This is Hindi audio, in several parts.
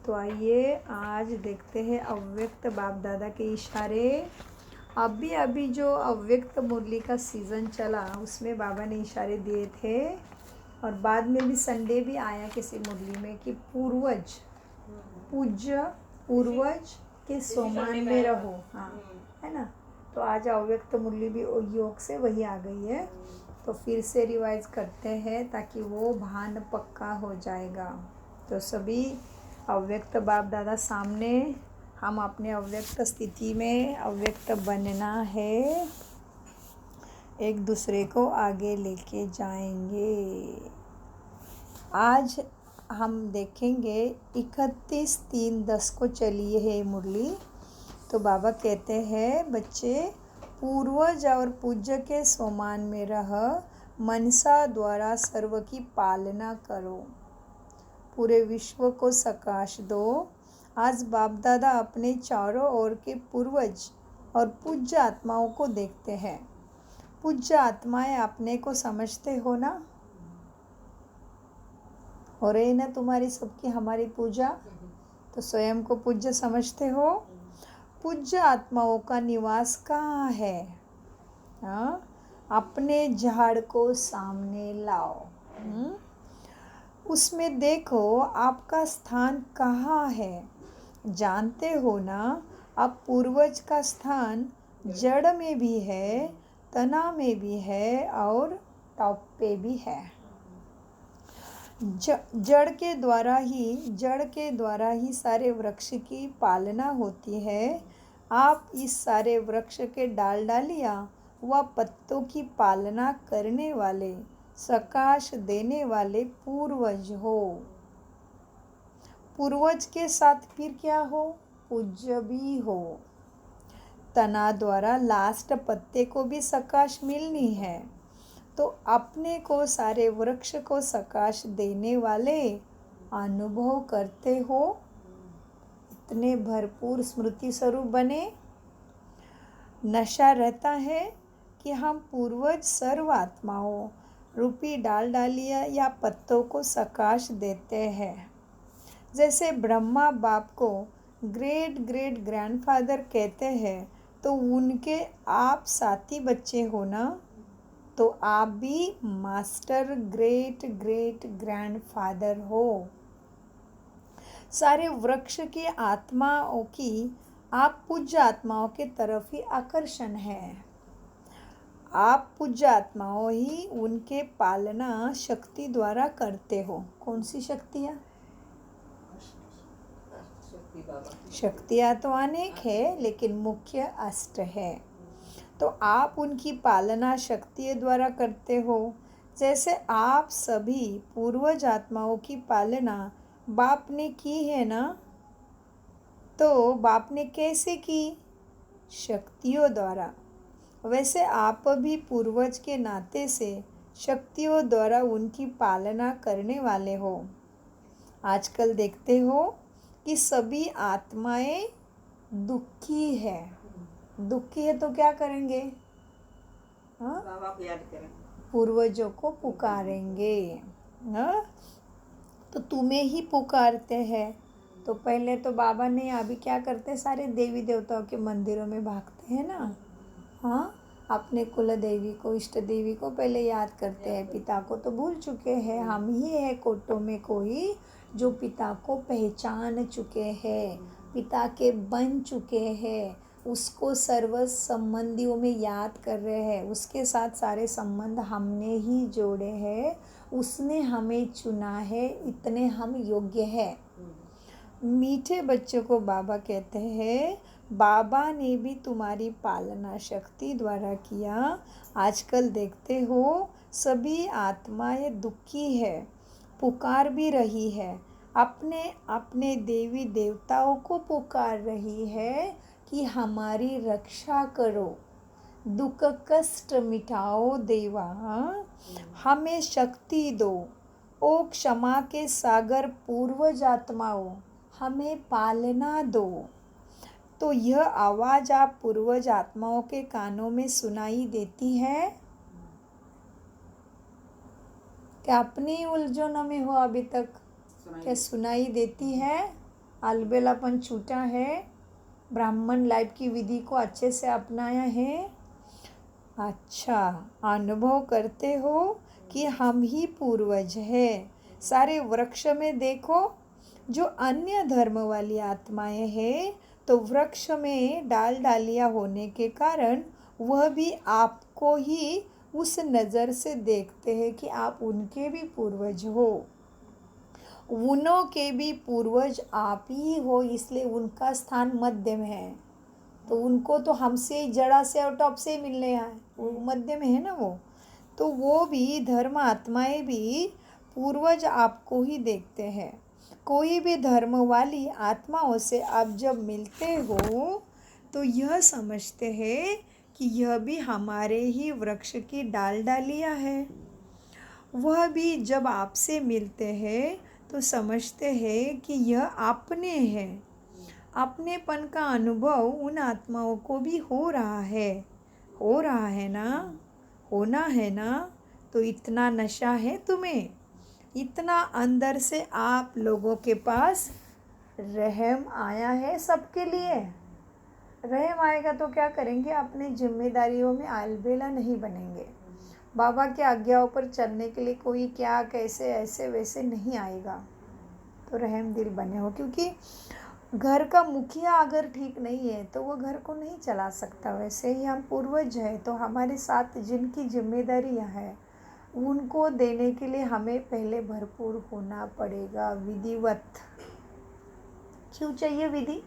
तो आइए आज देखते हैं अव्यक्त बाप दादा के इशारे। अभी अभी जो अव्यक्त मुरली का सीज़न चला उसमें बाबा ने इशारे दिए थे, और बाद में भी संडे भी आया किसी मुरली में कि पूर्वज पूज्य पूर्वज के सोमान में रहो। हाँ, है ना। तो आज अव्यक्त मुरली भी योग से वही आ गई है, तो फिर से रिवाइज करते हैं ताकि वो भान पक्का हो जाएगा। तो सभी अव्यक्त बाप दादा सामने, हम अपने अव्यक्त स्थिति में अव्यक्त बनना है, एक दूसरे को आगे लेके जाएंगे। आज हम देखेंगे 31/3/10 को चली है मुरली। तो बाबा कहते हैं, बच्चे पूर्वज और पूज्य के सोमान में रह मनसा द्वारा सर्व की पालना करो, पूरे विश्व को सकाश दो। आज बाप दादा अपने चारों ओर के पूर्वज और पूज्य आत्माओं को देखते हैं। पूज्य आत्माएं अपने को समझते हो ना, हो रही ना तुम्हारी सबकी हमारी पूजा, तो स्वयं को पूज्य समझते हो। पूज्य आत्माओं का निवास कहाँ है? हाँ, अपने झाड़ को सामने लाओ। उसमें देखो आपका स्थान कहाँ है। जानते हो ना, आप पूर्वज का स्थान जड़ में भी है, तना में भी है और टॉप पे भी है। जड़ के द्वारा ही सारे वृक्ष की पालना होती है। आप इस सारे वृक्ष के डालियाँ व पत्तों की पालना करने वाले, सकाश देने वाले पूर्वज हो। पूर्वज के साथ फिर क्या हो? पूज्य भी हो। तना द्वारा लास्ट पत्ते को भी सकाश मिलनी है, तो अपने को सारे वृक्ष को सकाश देने वाले अनुभव करते हो। इतने भरपूर स्मृति स्वरूप बने। नशा रहता है कि हम पूर्वज सर्व आत्माओं रूपी डालियाँ या पत्तों को सकाश देते हैं। जैसे ब्रह्मा बाप को ग्रेट ग्रेट ग्रैंडफादर कहते हैं, तो उनके आप साथी बच्चे हो ना, तो आप भी मास्टर ग्रेट ग्रेट ग्रैंडफादर हो। सारे वृक्ष की आत्माओं की आप पूज्य आत्माओं के तरफ ही आकर्षण है। आप पूज्य आत्माओं ही उनके पालना शक्ति द्वारा करते हो। कौन सी शक्तियाँ? शक्तियाँ तो अनेक है, लेकिन मुख्य अष्ट है। तो आप उनकी पालना शक्ति द्वारा करते हो। जैसे आप सभी पूर्वज आत्माओं की पालना बाप ने की है ना, तो बाप ने कैसे की? शक्तियों द्वारा। वैसे आप भी पूर्वज के नाते से शक्तियों द्वारा उनकी पालना करने वाले हो। आजकल देखते हो कि सभी आत्माएं दुखी है। दुखी है तो क्या करेंगे? हाँ, पूर्वजों को पुकारेंगे। हाँ, तो तुम्हें ही पुकारते हैं। तो पहले तो बाबा ने अभी क्या करते, सारे देवी देवताओं के मंदिरों में भागते हैं ना। हाँ, अपने कुल देवी को, इष्ट देवी को पहले याद करते हैं। पिता को तो भूल चुके हैं। हम ही है कोटों में कोई जो पिता को पहचान चुके हैं, पिता के बन चुके हैं, उसको सर्व संबंधियों में याद कर रहे हैं। उसके साथ सारे संबंध हमने ही जोड़े हैं, उसने हमें चुना है, इतने हम योग्य हैं। मीठे बच्चों को बाबा कहते हैं, बाबा ने भी तुम्हारी पालना शक्ति द्वारा किया। आजकल देखते हो सभी आत्माएं दुखी है, पुकार भी रही है, अपने अपने देवी देवताओं को पुकार रही है कि हमारी रक्षा करो, दुख कष्ट मिटाओ देवा, हमें शक्ति दो। ओ क्षमा के सागर पूर्वज आत्माओं, हमें पालना दो। तो यह आवाज़ आप पूर्वज आत्माओं के कानों में सुनाई देती है क्या? अपनी उलझनों में हो अभी तक, क्या सुनाई देती है? अलबेलापन छूटा है, ब्राह्मण लाइफ की विधि को अच्छे से अपनाया है। अच्छा, अनुभव करते हो कि हम ही पूर्वज हैं। सारे वृक्ष में देखो, जो अन्य धर्म वाली आत्माएं हैं, तो वृक्ष में डाल डालियाँ होने के कारण वह भी आपको ही उस नज़र से देखते हैं कि आप उनके भी पूर्वज हो। उनों के भी पूर्वज आप ही हो, इसलिए उनका स्थान मध्य में है। तो उनको तो हमसे जड़ा से और टॉप से मिलने आए, वो मध्य में है ना वो। तो वो भी धर्म आत्माएं भी पूर्वज आपको ही देखते हैं। कोई भी धर्म वाली आत्माओं से आप जब मिलते हो तो यह समझते हैं कि यह भी हमारे ही वृक्ष की डाल डालियाँ है। वह भी जब आपसे मिलते हैं तो समझते हैं कि यह अपने हैं। अपनेपन का अनुभव उन आत्माओं को भी हो रहा है ना, होना है ना। तो इतना नशा है तुम्हें, इतना अंदर से आप लोगों के पास रहम आया है सबके लिए। रहम आएगा तो क्या करेंगे, अपनी जिम्मेदारियों में अलबेला नहीं बनेंगे। बाबा की आज्ञाओं पर चलने के लिए कोई क्या कैसे ऐसे वैसे नहीं आएगा। तो रहम दिल बने हो, क्योंकि घर का मुखिया अगर ठीक नहीं है तो वो घर को नहीं चला सकता। वैसे ही हम पूर्वज हैं, तो हमारे साथ जिनकी जिम्मेदारियां हैं उनको देने के लिए हमें पहले भरपूर होना पड़ेगा। विधिवत क्यों चाहिए विधि?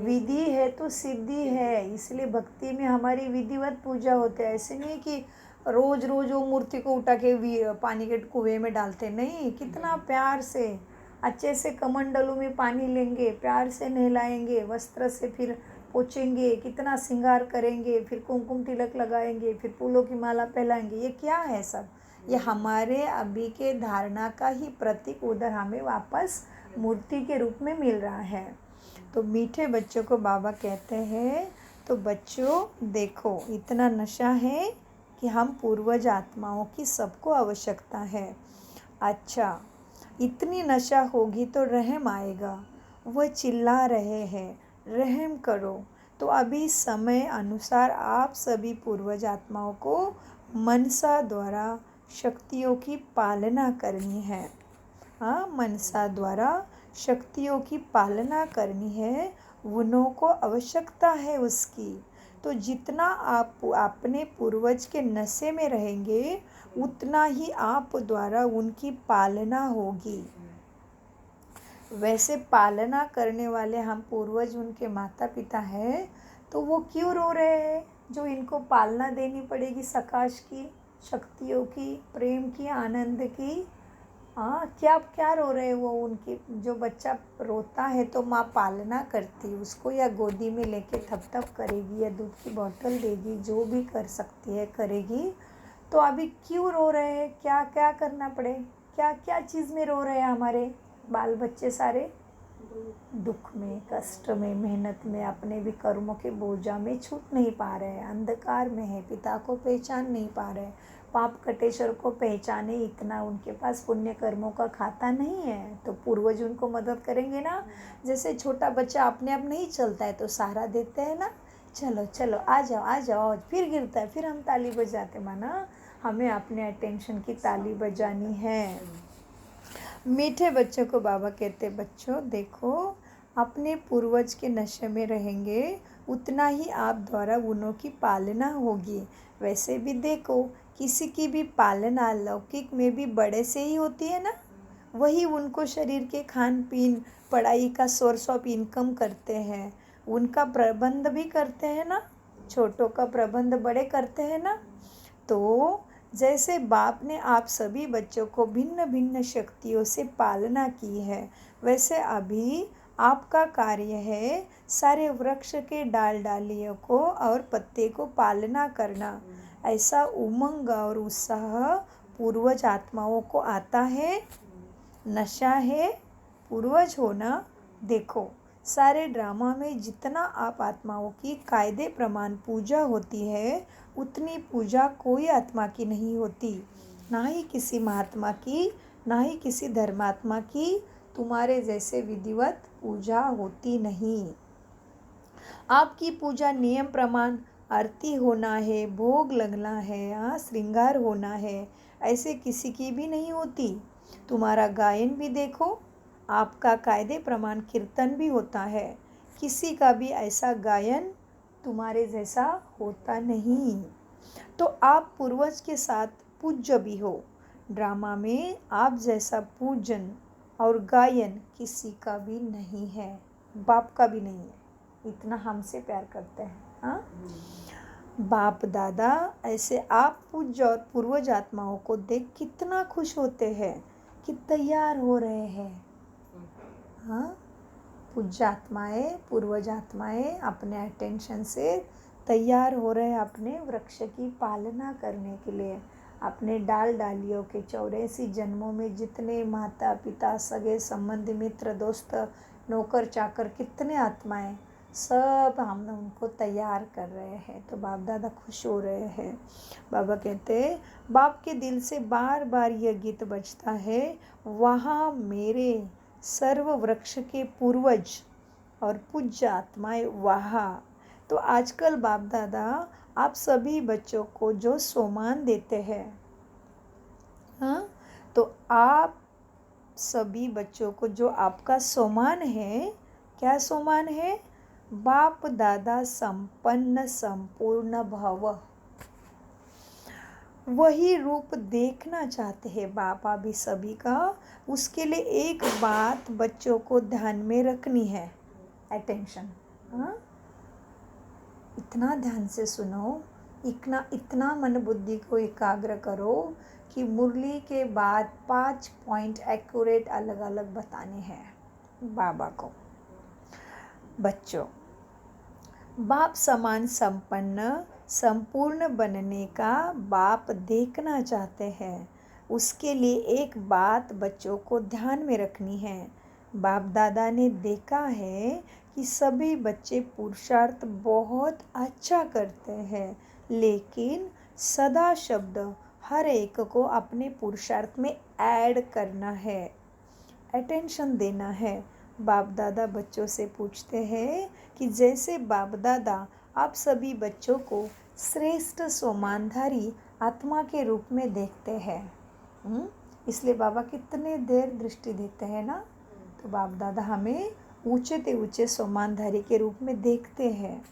विधि है तो सिद्धि है, इसलिए भक्ति में हमारी विधिवत पूजा होती है। ऐसे नहीं कि रोज रोज वो मूर्ति को उठा के पानी के कुएं में डालते, नहीं, कितना प्यार से अच्छे से कमंडलों में पानी लेंगे, प्यार से नहलाएंगे, वस्त्र से फिर पोछेंगे, कितना श्रृंगार करेंगे, फिर कुमकुम तिलक लगाएंगे, फिर फूलों की माला पहनाएंगे। ये क्या है सब? ये हमारे अभी के धारणा का ही प्रतीक उधर हमें वापस मूर्ति के रूप में मिल रहा है। तो मीठे बच्चों को बाबा कहते हैं, तो बच्चों देखो, इतना नशा है कि हम पूर्वज आत्माओं की सबको आवश्यकता है। अच्छा, इतनी नशा होगी तो रहम आएगा। वह चिल्ला रहे हैं, रहम करो। तो अभी समय अनुसार आप सभी पूर्वज आत्माओं को मनसा द्वारा शक्तियों की पालना करनी है। हाँ, मनसा द्वारा शक्तियों की पालना करनी है, उन्हों को आवश्यकता है उसकी। तो जितना आप अपने पूर्वज के नशे में रहेंगे उतना ही आप द्वारा उनकी पालना होगी। वैसे पालना करने वाले हम पूर्वज उनके माता पिता हैं, तो वो क्यों रो रहे हैं? जो इनको पालना देनी पड़ेगी सकाश की, शक्तियों की, प्रेम की, आनंद की। हाँ, क्या रो रहे हैं वो? उनकी जो बच्चा रोता है तो माँ पालना करती, उसको या गोदी में लेके थपथप करेगी या दूध की बोतल देगी, जो भी कर सकती है करेगी। तो अभी क्यों रो रहे हैं? क्या क्या करना पड़े? क्या क्या चीज़ में रो रहे हैं हमारे बाल बच्चे सारे? दुख में, कष्ट में, मेहनत में, अपने भी कर्मों के बोझा में छूट नहीं पा रहे हैं, अंधकार में है, पिता को पहचान नहीं पा रहे, पाप कटेश्वर को पहचाने इतना उनके पास पुण्य कर्मों का खाता नहीं है। तो पूर्वज उनको मदद करेंगे ना। जैसे छोटा बच्चा अपने आप नहीं चलता है तो सहारा देते हैं ना, चलो चलो आ जाओ, फिर गिरता है, फिर हम ताली बजाते, माना हमें अपने अटेंशन की ताली बजानी है। मीठे बच्चों को बाबा कहते, बच्चों देखो, अपने पूर्वज के नशे में रहेंगे उतना ही आप द्वारा उनों की पालना होगी। वैसे भी देखो, किसी की भी पालना लौकिक में भी बड़े से ही होती है ना। वही उनको शरीर के खान पीन, पढ़ाई का सोर्स ऑफ इनकम करते हैं, उनका प्रबंध भी करते हैं ना, छोटों का प्रबंध बड़े करते हैं ना। तो जैसे बाप ने आप सभी बच्चों को भिन्न भिन्न शक्तियों से पालना की है, वैसे अभी आपका कार्य है सारे वृक्ष के डाल डालियों को और पत्ते को पालना करना। ऐसा उमंग और उत्साह पूर्वज आत्माओं को आता है। नशा है पूर्वज होना। देखो, सारे ड्रामा में जितना आप आत्माओं की कायदे प्रमाण पूजा होती है, उतनी पूजा कोई आत्मा की नहीं होती, ना ही किसी महात्मा की, ना ही किसी धर्मात्मा की। तुम्हारे जैसे विधिवत पूजा होती नहीं। आपकी पूजा नियम प्रमाण आरती होना है, भोग लगना है, श्रृंगार होना है, ऐसे किसी की भी नहीं होती। तुम्हारा गायन भी देखो, आपका कायदे प्रमाण कीर्तन भी होता है। किसी का भी ऐसा गायन तुम्हारे जैसा होता नहीं। तो आप पूर्वज के साथ पूज्य भी हो। ड्रामा में आप जैसा पूजन और गायन किसी का भी नहीं है, बाप का भी नहीं है। इतना हमसे प्यार करते हैं। हाँ, बाप दादा ऐसे आप पूज्य और पूर्वज आत्माओं को देख कितना खुश होते हैं कि तैयार हो रहे हैं। हाँ, पूज्य आत्माएं, पूर्वज आत्माएं अपने अटेंशन से तैयार हो रहे हैं अपने वृक्ष की पालना करने के लिए। अपने डाल डालियों के 84 जन्मों में जितने माता पिता, सगे संबंधी, मित्र, दोस्त, नौकर चाकर, कितने आत्माएं, सब हम उनको तैयार कर रहे हैं। तो बाप दादा खुश हो रहे हैं। बाबा कहते हैं, बाप के दिल से बार बार यह गीत बजता है, वहाँ मेरे सर्व वृक्ष के पूर्वज और पूज्य आत्माएं वहाँ। तो आजकल बाप दादा आप सभी बच्चों को जो सम्मान देते हैं, हाँ, तो आप सभी बच्चों को जो आपका सम्मान है, क्या सम्मान है? बाप दादा संपन्न संपूर्ण भव, वही रूप देखना चाहते हैं बाबा भी सभी का। उसके लिए एक बात बच्चों को ध्यान में रखनी है, अटेंशन। हाँ, इतना ध्यान से सुनो, इतना मन बुद्धि को एकाग्र करो कि मुरली के बाद 5 पॉइंट एक्यूरेट अलग अलग बताने हैं बाबा को। बच्चों, बाप समान संपन्न संपूर्ण बनने का बाप देखना चाहते हैं। उसके लिए एक बात बच्चों को ध्यान में रखनी है। बाप दादा ने देखा है कि सभी बच्चे पुरुषार्थ बहुत अच्छा करते हैं, लेकिन सदा शब्द हर एक को अपने पुरुषार्थ में ऐड करना है, अटेंशन देना है। बाप दादा बच्चों से पूछते हैं कि जैसे बाप दादा आप सभी बच्चों को श्रेष्ठ सोमानधारी आत्मा के रूप में देखते हैं, इसलिए बाबा कितने देर दृष्टि देते हैं ना। तो बाप दादा हमें ऊंचे ते ऊंचे सोमानधारी के रूप में देखते हैं।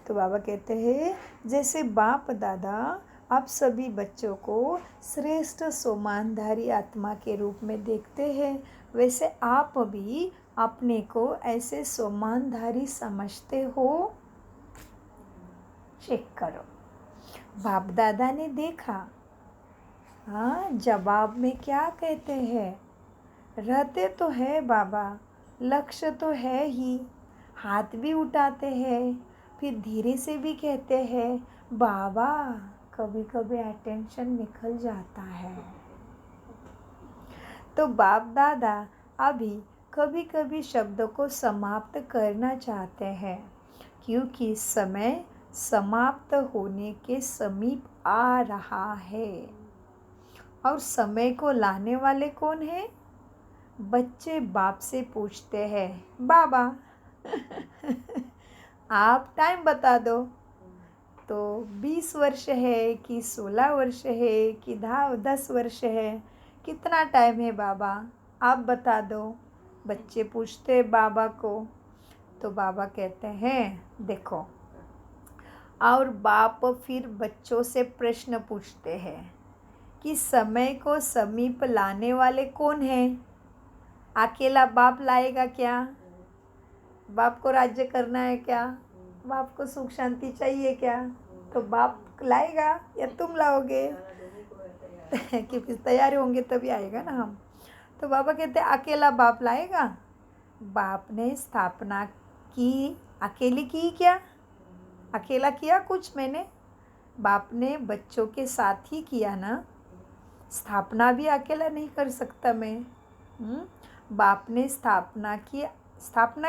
तो बाबा कहते हैं, जैसे बाप दादा आप सभी बच्चों को श्रेष्ठ सोमानधारी आत्मा के रूप में देखते हैं, वैसे आप भी अपने को ऐसे सोमानधारी समझते हो? चेक करो। बाप दादा ने देखा, हाँ, जवाब में क्या कहते हैं? रहते तो है बाबा, लक्ष्य तो है ही, हाथ भी उठाते हैं, फिर धीरे से भी कहते हैं बाबा, कभी कभी अटेंशन निकल जाता है। तो बाप दादा अभी कभी कभी शब्दों को समाप्त करना चाहते हैं, क्योंकि समय समाप्त होने के समीप आ रहा है। और समय को लाने वाले कौन हैं? बच्चे बाप से पूछते हैं, बाबा आप टाइम बता दो। तो 20 वर्ष है कि 16 वर्ष है कि 10 वर्ष है, कितना टाइम है बाबा, आप बता दो। बच्चे पूछते बाबा को। तो बाबा कहते हैं, देखो। और बाप फिर बच्चों से प्रश्न पूछते हैं कि समय को समीप लाने वाले कौन हैं? अकेला बाप लाएगा क्या? बाप को राज्य करना है क्या? बाप को सुख शांति चाहिए क्या? तो बाप लाएगा या तुम लाओगे? क्योंकि तैयार होंगे तभी आएगा ना हम। तो बाबा कहते हैं, अकेला बाप लाएगा? बाप ने स्थापना की, अकेली की क्या? अकेला किया कुछ मैंने? बाप ने बच्चों के साथ ही किया ना। स्थापना भी अकेला नहीं कर सकता मैं। बाप ने स्थापना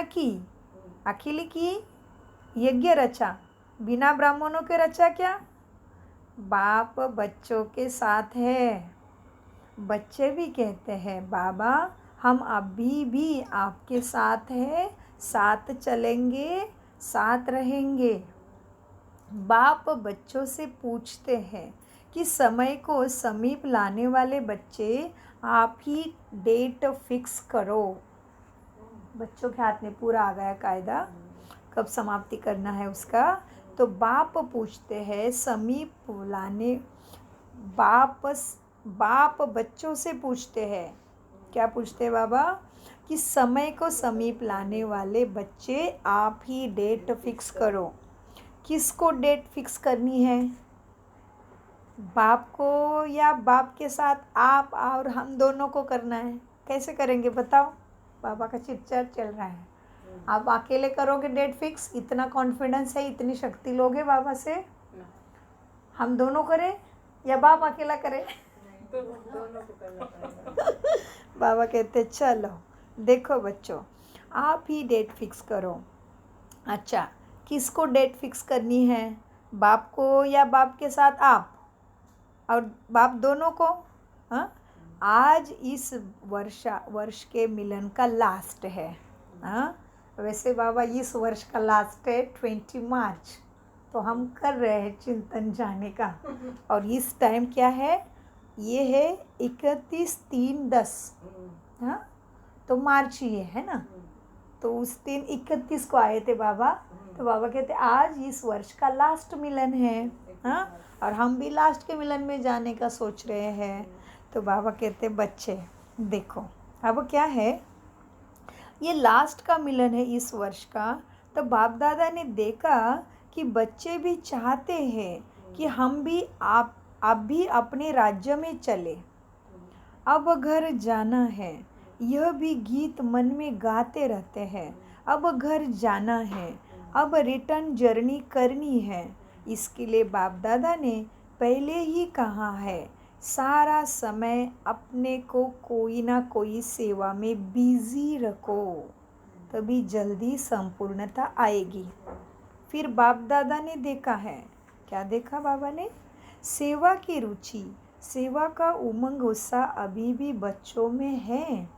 की, अकेली की। यज्ञ रचा, बिना ब्राह्मणों के रचा क्या? बाप बच्चों के साथ है। बच्चे भी कहते हैं, बाबा हम अभी भी आपके साथ हैं, साथ चलेंगे, साथ रहेंगे। बाप बच्चों से पूछते हैं कि समय को समीप लाने वाले बच्चे, आप ही डेट फिक्स करो। बच्चों के हाथ में पूरा आ गया कायदा, कब समाप्ति करना है उसका। तो बाप पूछते हैं समीप लाने, बाप बच्चों से पूछते हैं, क्या पूछते हैं बाबा? कि समय को समीप लाने वाले बच्चे, आप ही डेट फिक्स करो। किसको डेट फिक्स करनी है? बाप को या बाप के साथ आप और हम दोनों को करना है? कैसे करेंगे बताओ? बाबा का चिट-चैट चल रहा है। आप अकेले करोगे डेट फिक्स? इतना कॉन्फिडेंस है, इतनी शक्ति लोगे बाबा से? हम दोनों करें या बाप अकेला करे? दोनों को करना पड़ेगा। बाबा कहते चलो देखो बच्चों, आप ही डेट फिक्स करो। अच्छा, किसको डेट फिक्स करनी है? बाप को या बाप के साथ आप और बाप दोनों को? हाँ, आज इस वर्ष के मिलन का लास्ट है। हाँ, वैसे बाबा इस वर्ष का लास्ट है 20 मार्च, तो हम कर रहे हैं चिंतन जाने का। और इस टाइम क्या है? ये है 31/3/10। हाँ, तो मार्च ही है ना, तो उस दिन 31 को आए थे बाबा। तो बाबा कहते आज इस वर्ष का लास्ट मिलन है। हाँ, और हम भी लास्ट के मिलन में जाने का सोच रहे हैं। तो बाबा कहते बच्चे देखो, अब क्या है, ये लास्ट का मिलन है इस वर्ष का। तो बाप दादा ने देखा कि बच्चे भी चाहते हैं कि हम भी आप भी अपने राज्य में चले। अब घर जाना है, यह भी गीत मन में गाते रहते हैं। अब घर जाना है, अब रिटर्न जर्नी करनी है। इसके लिए बाप दादा ने पहले ही कहा है, सारा समय अपने को कोई ना कोई सेवा में बिजी रखो, तभी जल्दी संपूर्णता आएगी। फिर बाप दादा ने देखा है, क्या देखा बाबा ने? सेवा की रुचि, सेवा का उमंग उत्साह अभी भी बच्चों में है।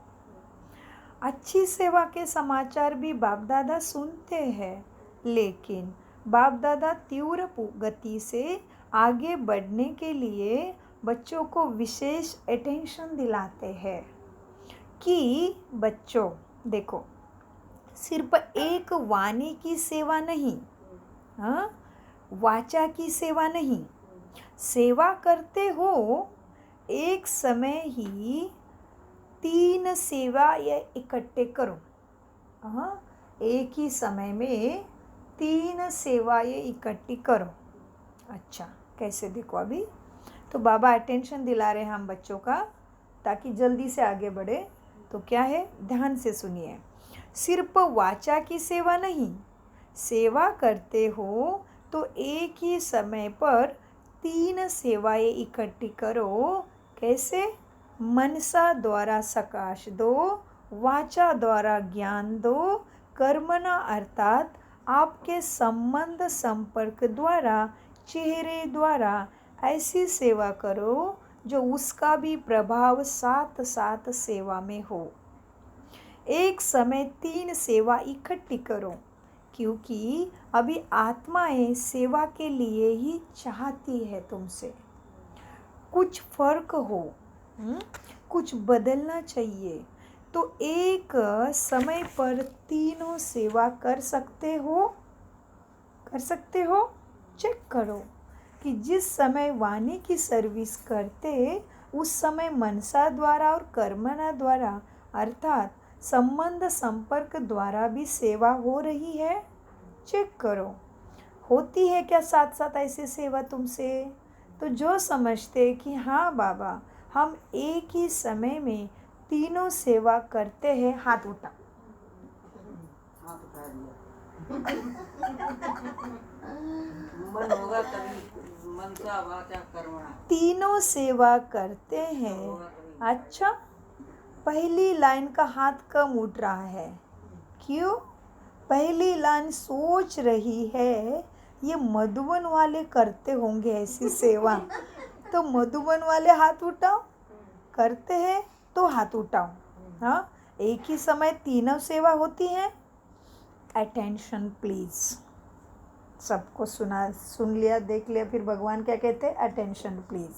अच्छी सेवा के समाचार भी बाप दादा सुनते हैं, लेकिन बाप दादा तीव्र गति से आगे बढ़ने के लिए बच्चों को विशेष अटेंशन दिलाते हैं कि बच्चों देखो, सिर्फ एक वाणी की सेवा नहीं, हाँ, वाचा की सेवा नहीं, सेवा करते हो एक समय ही 3 सेवा ये इकट्ठे करो। हाँ, एक ही समय में 3 सेवा ये इकट्ठी करो। अच्छा, कैसे देखो अभी? तो बाबा अटेंशन दिला रहे हैं हम बच्चों का, ताकि जल्दी से आगे बढ़े। तो क्या है, ध्यान से सुनिए। सिर्फ वाचा की सेवा नहीं, सेवा करते हो तो एक ही समय पर 3 सेवाएं इकट्ठी करो। कैसे? मनसा द्वारा सकाश दो, वाचा द्वारा ज्ञान दो, कर्मणा अर्थात आपके संबंध संपर्क द्वारा, चेहरे द्वारा ऐसी सेवा करो जो उसका भी प्रभाव साथ साथ सेवा में हो। एक समय 3 सेवा इकट्ठी करो, क्योंकि अभी आत्माएं सेवा के लिए ही चाहती है तुमसे। कुछ फर्क हो, कुछ बदलना चाहिए, तो एक समय पर तीनों सेवा कर सकते हो? कर सकते हो? चेक करो कि जिस समय वाणी की सर्विस करते, उस समय मनसा द्वारा और कर्मणा द्वारा अर्थात संबंध संपर्क द्वारा भी सेवा हो रही है? चेक करो, होती है क्या साथ साथ ऐसी सेवा तुमसे? तो जो समझते कि हाँ बाबा, हम एक ही समय में तीनों सेवा करते हैं, हाथ उठा। मन होगा तभी, मनसा वाचा कर्मणा तीनों सेवा करते हैं। अच्छा, पहली लाइन का हाथ कम उठ रहा है, क्यों? पहली लाइन सोच रही है ये मधुबन वाले करते होंगे ऐसी सेवा, तो मधुबन वाले हाथ उठाओ। करते हैं तो हाथ उठाओ। हाँ, एक ही समय तीनों सेवा होती है। Attention please. सबको सुन लिया, देख लिया, फिर भगवान क्या कहते हैं? Attention please.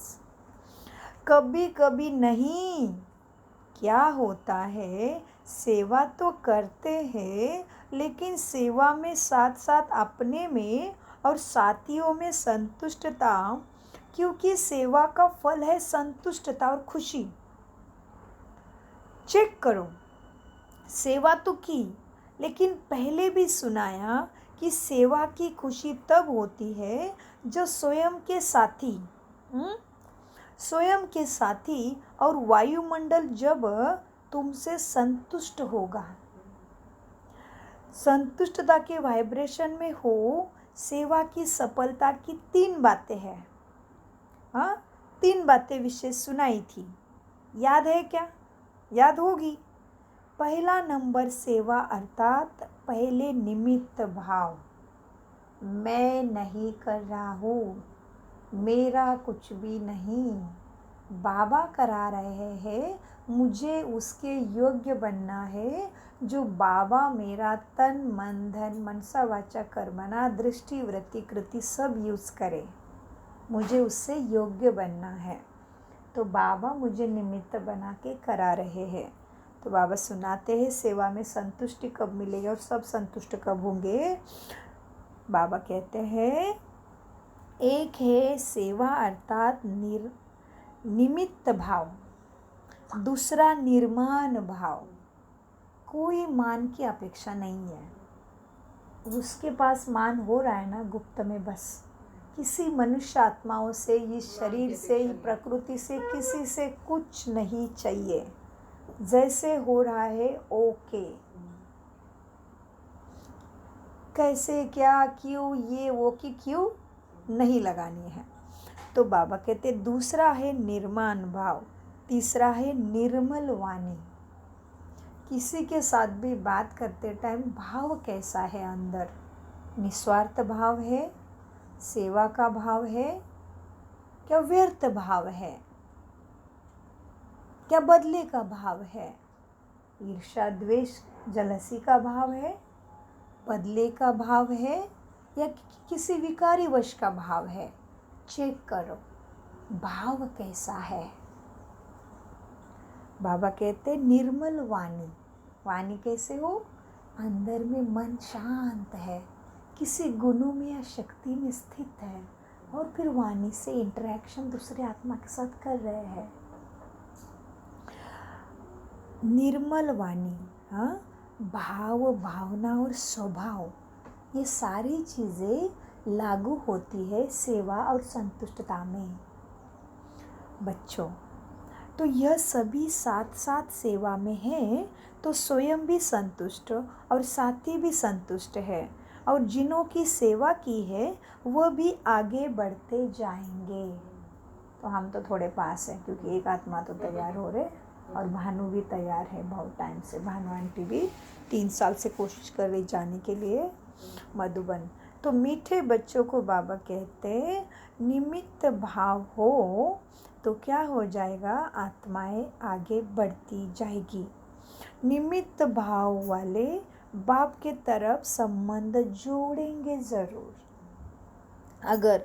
कभी कभी नहीं। क्या होता है, सेवा तो करते हैं, लेकिन सेवा में साथ साथ अपने में और साथियों में संतुष्टता, क्योंकि सेवा का फल है संतुष्टता और खुशी। चेक करो, सेवा तो की, लेकिन पहले भी सुनाया कि सेवा की खुशी तब होती है जो स्वयं के साथी और वायुमंडल जब तुमसे संतुष्ट होगा, संतुष्टता के वाइब्रेशन में हो। सेवा की सफलता की 3 बातें हैं। हाँ, 3 बातें विशेष सुनाई थी, याद है क्या? याद होगी। पहला नंबर सेवा अर्थात पहले निमित्त भाव। मैं नहीं कर रहा हूँ, मेरा कुछ भी नहीं, बाबा करा रहे हैं, मुझे उसके योग्य बनना है। जो बाबा मेरा तन मन धन मनसा वाचा कर्मणा दृष्टि वृत्ति कृति सब यूज़ करे, मुझे उससे योग्य बनना है। तो बाबा मुझे निमित्त बना के करा रहे हैं। तो बाबा सुनाते हैं सेवा में संतुष्टि कब मिलेगी और सब संतुष्ट कब होंगे। बाबा कहते हैं, एक है सेवा अर्थात निमित्त भाव, दूसरा निर्माण भाव। कोई मान की अपेक्षा नहीं है, उसके पास मान हो रहा है ना गुप्त में, बस किसी मनुष्य आत्माओं से, इस शरीर से, प्रकृति से, किसी से कुछ नहीं चाहिए। जैसे हो रहा है ओके, कैसे क्या क्यों ये वो की क्यों नहीं लगानी है। तो बाबा कहते दूसरा है निर्माण भाव, तीसरा है निर्मल वाणी। किसी के साथ भी बात करते टाइम भाव कैसा है अंदर, निस्वार्थ भाव है, सेवा का भाव है, क्या व्यर्थ भाव है, क्या बदले का भाव है, ईर्ष्या द्वेष जलसी का भाव है, बदले का भाव है, या किसी विकारी वश का भाव है। चेक करो भाव कैसा है। बाबा कहते निर्मल वाणी। वाणी कैसे हो? अंदर में मन शांत है, किसी गुणों में या शक्ति में स्थित है, और फिर वाणी से इंटरेक्शन दूसरे आत्मा के साथ कर रहे हैं। निर्मल वाणी, हाँ, भाव भावना और स्वभाव, ये सारी चीज़ें लागू होती है सेवा और संतुष्टता में। बच्चों, तो यह सभी साथ साथ सेवा में है, तो स्वयं भी संतुष्ट और साथी भी संतुष्ट है, और जिन्हों की सेवा की है वह भी आगे बढ़ते जाएंगे। तो हम तो थोड़े पास हैं, क्योंकि एक आत्मा तो तैयार हो रहे, और भानु भी तैयार है बहुत टाइम से। भानु आंटी भी 3 साल से कोशिश कर रही जाने के लिए मधुबन। तो मीठे बच्चों को बाबा कहते निमित्त भाव हो तो क्या हो जाएगा, आत्माएं आगे बढ़ती जाएगी। निमित्त भाव वाले बाप के तरफ संबंध जोड़ेंगे ज़रूर। अगर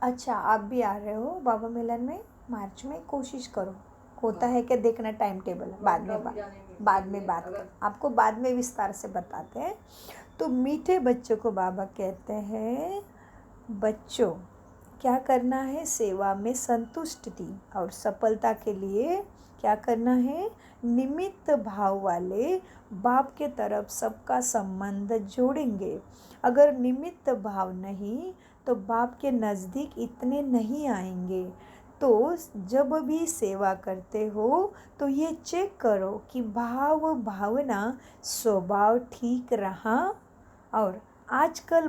अच्छा आप भी आ रहे हो बाबा मिलन में मार्च में, कोशिश करो। होता है क्या देखना, टाइम टेबल बाद में बात कर, आपको बाद में विस्तार से बताते हैं। तो मीठे बच्चों को बाबा कहते हैं बच्चों क्या करना है, सेवा में संतुष्टि और सफलता के लिए क्या करना है, निमित्त भाव वाले बाप के तरफ सबका संबंध जोड़ेंगे। अगर निमित्त भाव नहीं तो बाप के नज़दीक इतने नहीं आएंगे। तो जब भी सेवा करते हो तो ये चेक करो कि भाव भावना स्वभाव ठीक रहा। और आजकल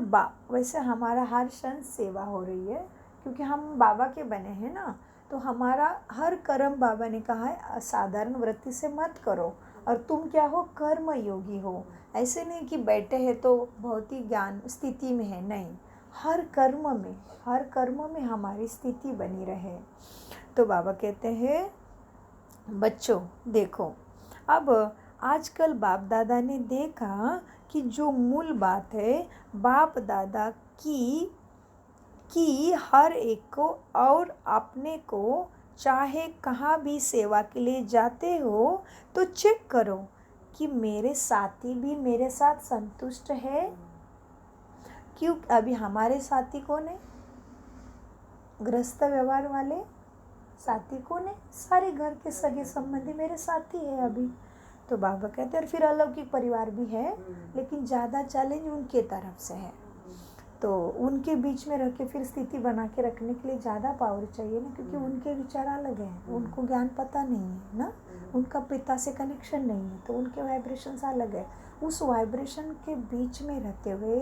वैसे हमारा हर क्षण सेवा हो रही है, क्योंकि हम बाबा के बने हैं ना, तो हमारा हर कर्म बाबा ने कहा है साधारण वृत्ति से मत करो, और तुम क्या हो, कर्म योगी हो। ऐसे नहीं कि बैठे हैं तो भौतिक ज्ञान स्थिति में है, नहीं, हर कर्म में हमारी स्थिति बनी रहे। तो बाबा कहते हैं बच्चों देखो, अब आजकल बाप दादा ने देखा कि जो मूल बात है बाप दादा की हर एक को और अपने को चाहे कहाँ भी सेवा के लिए जाते हो तो चेक करो कि मेरे साथी भी मेरे साथ संतुष्ट है। क्यों? अभी हमारे साथी कौन है? गृहस्थ व्यवहार वाले साथी कौन है? सारे घर के सगे संबंधी मेरे साथी है अभी। तो बाबा कहते हैं और फिर अलौकिक परिवार भी है, लेकिन ज़्यादा चैलेंज उनके तरफ से है। तो उनके बीच में रह के फिर स्थिति बना के रखने के लिए ज़्यादा पावर चाहिए ना, क्योंकि उनके विचार अलग हैं, उनको ज्ञान पता नहीं है ना, उनका पिता से कनेक्शन नहीं है, तो उनके वाइब्रेशंस अलग है। उस वाइब्रेशन के बीच में रहते हुए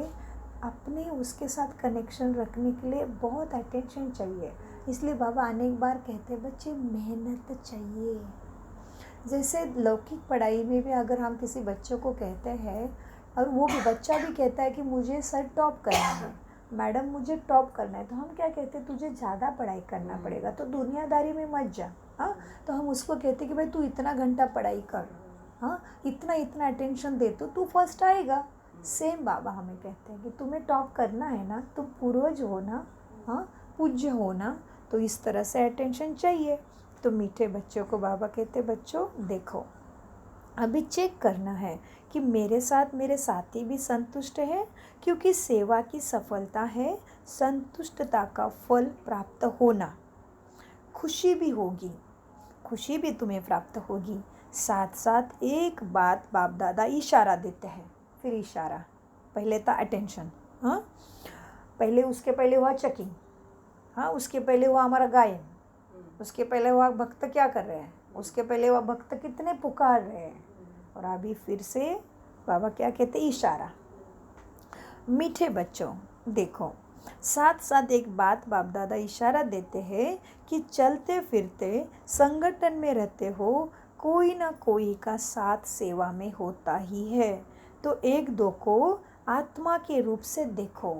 अपने उसके साथ कनेक्शन रखने के लिए बहुत अटेंशन चाहिए। इसलिए बाबा अनेक बार कहते हैं बच्चे मेहनत चाहिए। जैसे लौकिक पढ़ाई में भी अगर हम किसी बच्चों को कहते हैं और वो भी बच्चा भी कहता है कि मुझे सर टॉप करना है, मैडम मुझे टॉप करना है, तो हम क्या कहते हैं तुझे ज़्यादा पढ़ाई करना पड़ेगा, तो दुनियादारी में मत जा। हाँ, तो हम उसको कहते हैं कि भाई तू इतना घंटा पढ़ाई कर, हाँ इतना अटेंशन दे तो तू फर्स्ट आएगा। सेम बाबा हमें कहते हैं कि तुम्हें टॉप करना है ना, तुम पूर्वज हो ना, हाँ पूज्य हो ना, तो इस तरह से अटेंशन चाहिए। तो मीठे बच्चों को बाबा कहते बच्चों देखो अभी चेक करना है कि मेरे साथ मेरे साथी भी संतुष्ट है, क्योंकि सेवा की सफलता है संतुष्टता का फल प्राप्त होना। खुशी भी होगी, खुशी भी तुम्हें प्राप्त होगी। साथ साथ एक बात बाप दादा इशारा देते हैं, फिर इशारा, पहले था अटेंशन, हाँ पहले उसके पहले हुआ चेकिंग, हाँ उसके पहले हुआ हमारा गायन, उसके पहले हुआ भक्त क्या कर रहे हैं, उसके पहले हुआ भक्त कितने पुकार रहे हैं, और अभी फिर से बाबा क्या कहते हैं इशारा। मीठे बच्चों देखो साथ साथ एक बात बाप दादा इशारा देते हैं कि चलते फिरते संगठन में रहते हो, कोई ना कोई का साथ सेवा में होता ही है, तो एक दो को आत्मा के रूप से देखो।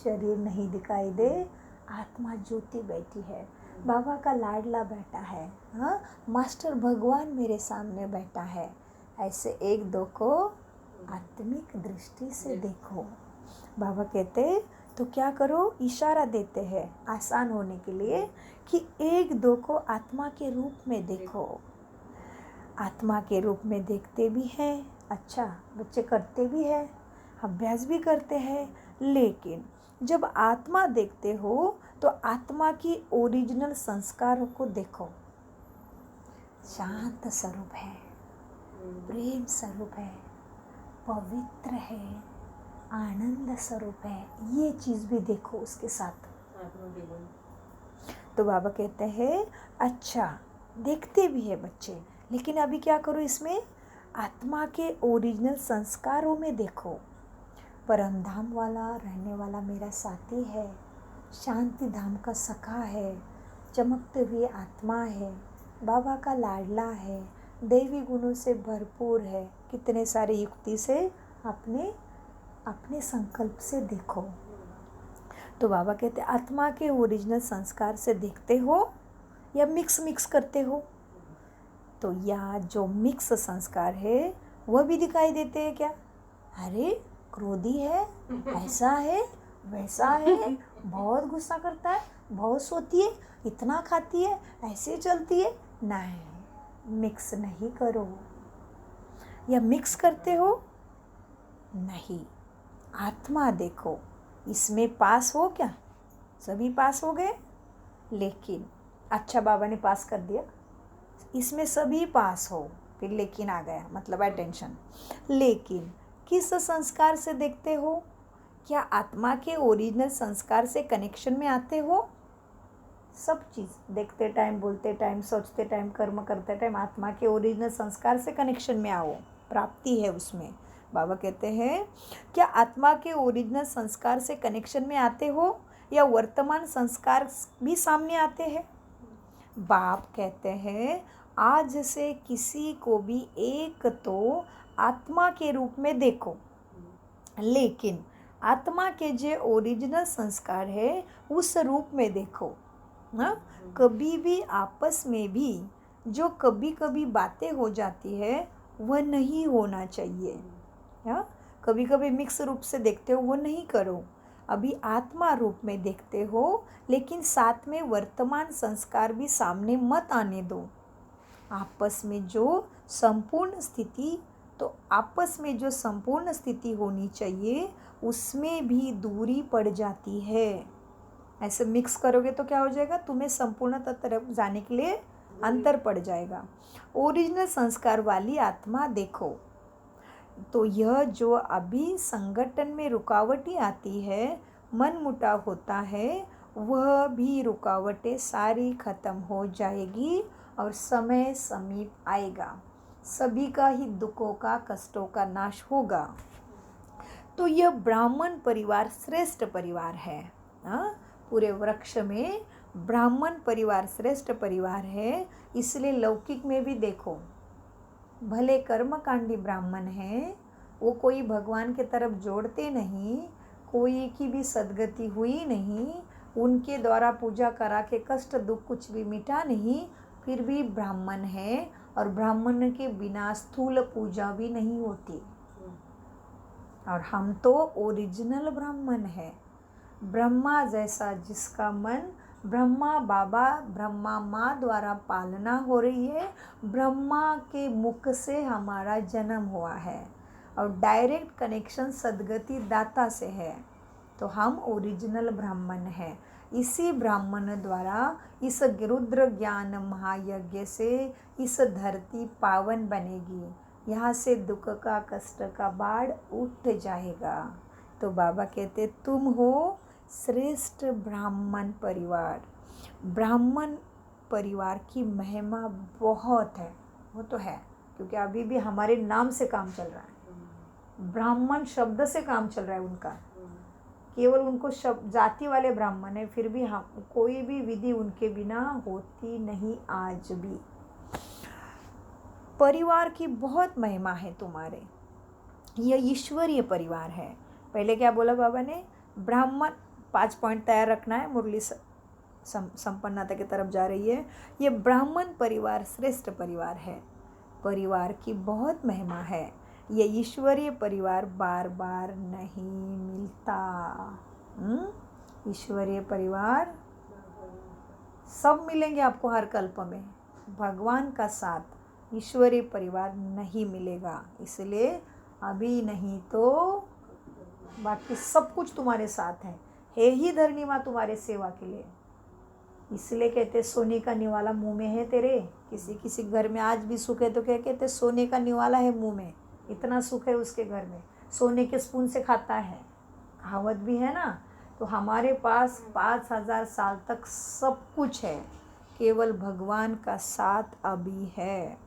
शरीर नहीं दिखाई दे, आत्मा ज्योति बैठी है, बाबा का लाडला बैठा है, हाँ मास्टर भगवान मेरे सामने बैठा है, ऐसे एक दो को आत्मिक दृष्टि से देखो। बाबा कहते तो क्या करो, इशारा देते हैं आसान होने के लिए कि एक दो को आत्मा के रूप में देखो। आत्मा के रूप में देखते भी हैं, अच्छा बच्चे करते भी हैं, अभ्यास भी करते हैं, लेकिन जब आत्मा देखते हो तो आत्मा की ओरिजिनल संस्कारों को देखो। शांत स्वरूप है, प्रेम स्वरूप है, पवित्र है, आनंद स्वरूप है, ये चीज़ भी देखो उसके साथ। तो बाबा कहते हैं अच्छा देखते भी है बच्चे, लेकिन अभी क्या करो, इसमें आत्मा के ओरिजिनल संस्कारों में देखो। परम धाम वाला रहने वाला मेरा साथी है, शांति धाम का सखा है, चमकते हुए आत्मा है, बाबा का लाडला है, दैवी गुणों से भरपूर है, कितने सारे युक्ति से अपने संकल्प से देखो। तो बाबा कहते आत्मा के ओरिजिनल संस्कार से देखते हो या मिक्स करते हो। तो या जो मिक्स संस्कार है वह भी दिखाई देते हैं क्या, अरे क्रोधी है, ऐसा है वैसा है, बहुत गुस्सा करता है, बहुत सोती है, इतना खाती है, ऐसे चलती है, नहीं मिक्स नहीं करो। या मिक्स करते हो, नहीं आत्मा देखो, इसमें पास हो क्या, सभी पास हो गए, लेकिन अच्छा बाबा ने पास कर दिया, इसमें सभी पास हो, फिर लेकिन आ गया मतलब अटेंशन, लेकिन किस संस्कार से देखते हो, क्या आत्मा के ओरिजिनल संस्कार से कनेक्शन में आते हो। सब चीज़ देखते टाइम, बोलते टाइम, सोचते टाइम, कर्म करते टाइम आत्मा के ओरिजिनल संस्कार से कनेक्शन में आओ, प्राप्ति है उसमें। बाबा कहते हैं क्या आत्मा के ओरिजिनल संस्कार से कनेक्शन में आते हो या वर्तमान संस्कार भी सामने आते हैं। बाप कहते हैं आज से किसी को भी एक तो आत्मा के रूप में देखो, लेकिन आत्मा के जो ओरिजिनल संस्कार है उस रूप में देखो। हाँ, कभी भी आपस में भी जो कभी कभी बातें हो जाती है वह नहीं होना चाहिए। हाँ, कभी कभी मिक्स रूप से देखते हो वो नहीं करो। अभी आत्मा रूप में देखते हो, लेकिन साथ में वर्तमान संस्कार भी सामने मत आने दो। आपस में जो संपूर्ण स्थिति होनी चाहिए उसमें भी दूरी पड़ जाती है। ऐसे मिक्स करोगे तो क्या हो जाएगा, तुम्हें संपूर्णता तरफ जाने के लिए अंतर पड़ जाएगा। ओरिजिनल संस्कार वाली आत्मा देखो, तो यह जो अभी संगठन में रुकावटें आती है, मन मुटाव होता है, वह भी रुकावटें सारी खत्म हो जाएगी और समय समीप आएगा। सभी का ही दुखों का, कष्टों का नाश होगा। तो यह ब्राह्मण परिवार श्रेष्ठ परिवार है। पूरे वृक्ष में ब्राह्मण परिवार श्रेष्ठ परिवार है। इसलिए लौकिक में भी देखो, भले कर्मकांडी ब्राह्मण हैं, वो कोई भगवान के तरफ जोड़ते नहीं, कोई की भी सद्गति हुई नहीं, उनके द्वारा पूजा करा के कष्ट दुख कुछ भी मिटा नहीं, फिर भी ब्राह्मण है। और ब्राह्मण के बिना स्थूल पूजा भी नहीं होती। और हम तो ओरिजिनल ब्राह्मण है। ब्रह्मा जैसा जिसका मन, ब्रह्मा बाबा, ब्रह्मा माँ द्वारा पालना हो रही है, ब्रह्मा के मुख से हमारा जन्म हुआ है और डायरेक्ट कनेक्शन सद्गति दाता से है। तो हम ओरिजिनल ब्राह्मण हैं। इसी ब्राह्मण द्वारा इस रुद्र ज्ञान महायज्ञ से इस धरती पावन बनेगी। यहाँ से दुख का, कष्ट का बाढ़ उठ जाएगा। तो बाबा कहते तुम हो श्रेष्ठ ब्राह्मण परिवार। ब्राह्मण परिवार की महिमा बहुत है, वो तो है, क्योंकि अभी भी हमारे नाम से काम चल रहा है, ब्राह्मण शब्द से काम चल रहा है उनका। केवल उनको शब्द जाति वाले ब्राह्मण है, फिर भी हम कोई भी विधि उनके बिना होती नहीं आज भी। परिवार की बहुत महिमा है तुम्हारे, यह ईश्वरीय परिवार है। पहले क्या बोला बाबा ने, ब्राह्मण 5 पॉइंट तैयार रखना है, मुरली संपन्नता की तरफ जा रही है। ये ब्राह्मण परिवार श्रेष्ठ परिवार है। परिवार की बहुत महिमा है। ये ईश्वरीय परिवार बार बार नहीं मिलता। ईश्वरीय परिवार सब मिलेंगे आपको हर कल्प में, भगवान का साथ ईश्वरीय परिवार नहीं मिलेगा। इसलिए अभी नहीं तो बाकी सब कुछ तुम्हारे साथ है ही धरनी माँ तुम्हारे सेवा के लिए। इसलिए कहते सोने का निवाला मुंह में है तेरे। किसी किसी घर में आज भी सुख है तो क्या कहते सोने का निवाला है मुंह में, इतना सुख है उसके घर में, सोने के स्पून से खाता है, कहावत भी है ना। तो हमारे पास 5000 साल तक सब कुछ है, केवल भगवान का साथ अभी है।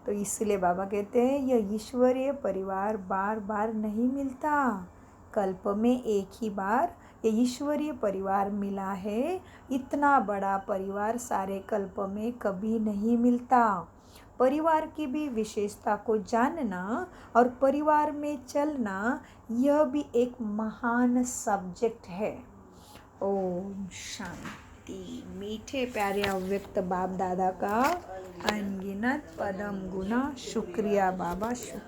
तो इसलिए बाबा कहते हैं यह ईश्वरीय परिवार बार बार नहीं मिलता, कल्प में एक ही बार ये ईश्वरीय परिवार मिला है। इतना बड़ा परिवार सारे कल्प में कभी नहीं मिलता। परिवार की भी विशेषता को जानना और परिवार में चलना, यह भी एक महान सब्जेक्ट है। ओम शांति। मीठे प्यारे अव्यक्त बाप दादा का अनगिनत पदम गुना शुक्रिया बाबा, शुक्रिया।